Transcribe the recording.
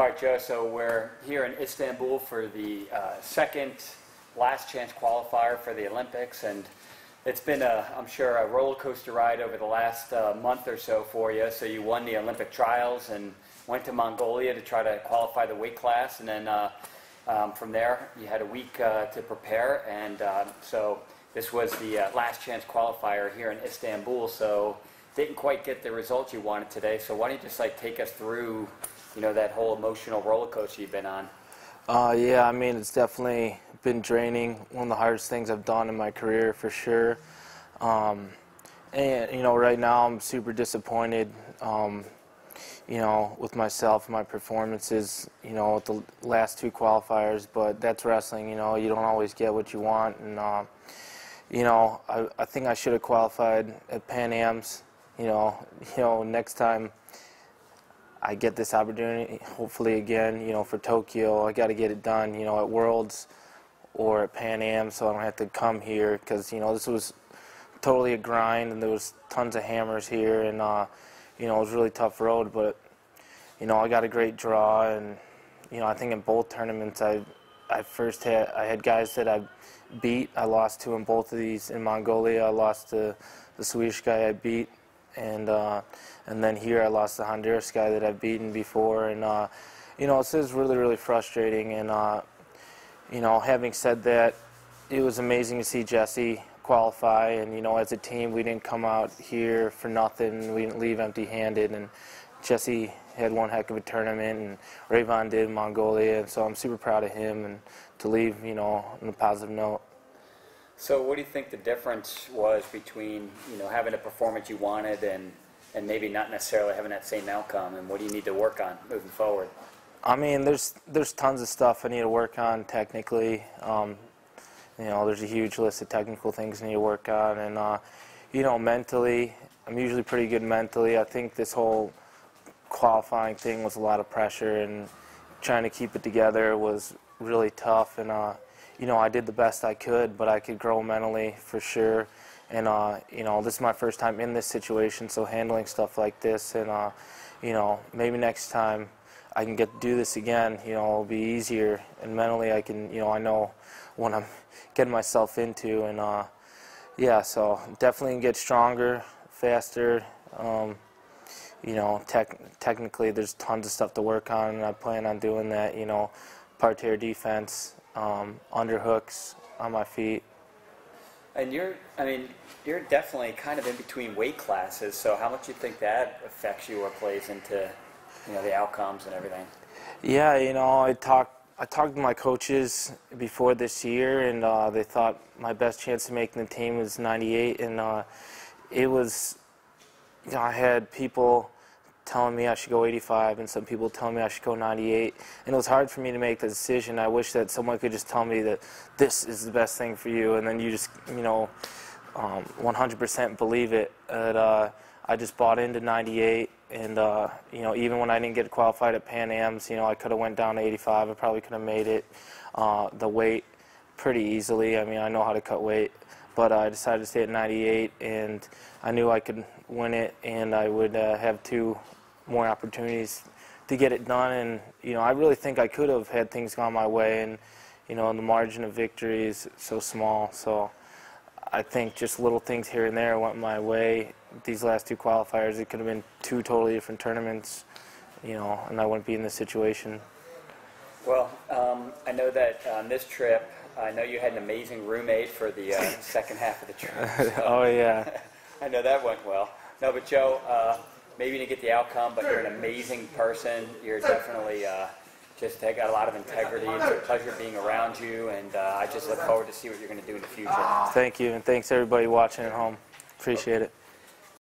All right, Joe, so we're here in Istanbul for the second Last Chance Qualifier for the Olympics, and it's been, I'm sure, a roller coaster ride over the last month or so for you. So you won the Olympic trials and went to Mongolia to try to qualify the weight class, and then from there you had a week to prepare, and so this was the Last Chance Qualifier here in Istanbul, so didn't quite get the results you wanted today. So why don't you just take us through, that whole emotional roller coaster you've been on? Yeah, I mean, it's definitely been draining. One of the hardest things I've done in my career, for sure. And, right now I'm super disappointed, with myself and my performances, with the last two qualifiers. But that's wrestling, you don't always get what you want. And, I think I should have qualified at Pan Am's. Next time I get this opportunity, hopefully again, for Tokyo, I got to get it done, at Worlds or at Pan Am, so I don't have to come here, because, this was totally a grind, and there was tons of hammers here, and, it was a really tough road, but, I got a great draw, and, I think in both tournaments I had guys that I beat. I lost to in both of these. In Mongolia, I lost to the Swedish guy I beat, and then here I lost the Honduras guy that I've beaten before, and it's just really, really frustrating. And having said that, it was amazing to see Jesse qualify, and as a team we didn't come out here for nothing. We didn't leave empty-handed, and Jesse had one heck of a tournament, and Rayvon did in Mongolia, and so I'm super proud of him, and to leave, on a positive note. So what do you think the difference was between, having a performance you wanted and maybe not necessarily having that same outcome, and what do you need to work on moving forward? I mean, there's tons of stuff I need to work on technically. There's a huge list of technical things I need to work on, and, mentally, I'm usually pretty good mentally. I think this whole qualifying thing was a lot of pressure, and trying to keep it together was really tough, and, I did the best I could, but I could grow mentally for sure. And, this is my first time in this situation, so handling stuff like this, and, maybe next time I can get to do this again, it'll be easier, and mentally I can, I know what I'm getting myself into, and, yeah, so definitely get stronger, faster. Technically there's tons of stuff to work on, and I plan on doing that, parterre defense, underhooks on my feet. And you're definitely kind of in between weight classes, so how much do you think that affects you or plays into, the outcomes and everything? Yeah, I talked to my coaches before this year, and they thought my best chance of making the team was 98, and it was, I had people telling me I should go 85, and some people telling me I should go 98, and it was hard for me to make the decision. I wish that someone could just tell me that this is the best thing for you, and then you just 100% believe it. I just bought into 98, and even when I didn't get qualified at Pan Am's, I could have went down to 85. I probably could have made it the weight pretty easily. I mean, I know how to cut weight, but I decided to stay at 98, and I knew I could win it, and I would have two more opportunities to get it done. And I really think I could have had things gone my way, and the margin of victory is so small. So I think just little things here and there went my way. These last two qualifiers, it could have been two totally different tournaments, and I wouldn't be in this situation. Well, I know that on this trip, I know you had an amazing roommate for the second half of the trip. So Oh, yeah. I know that went well. No, but Joe, maybe you didn't get the outcome, but you're an amazing person. You're definitely just got a lot of integrity. It's a pleasure being around you, and I just look forward to see what you're going to do in the future. Thank you, and thanks everybody watching at home. Appreciate it.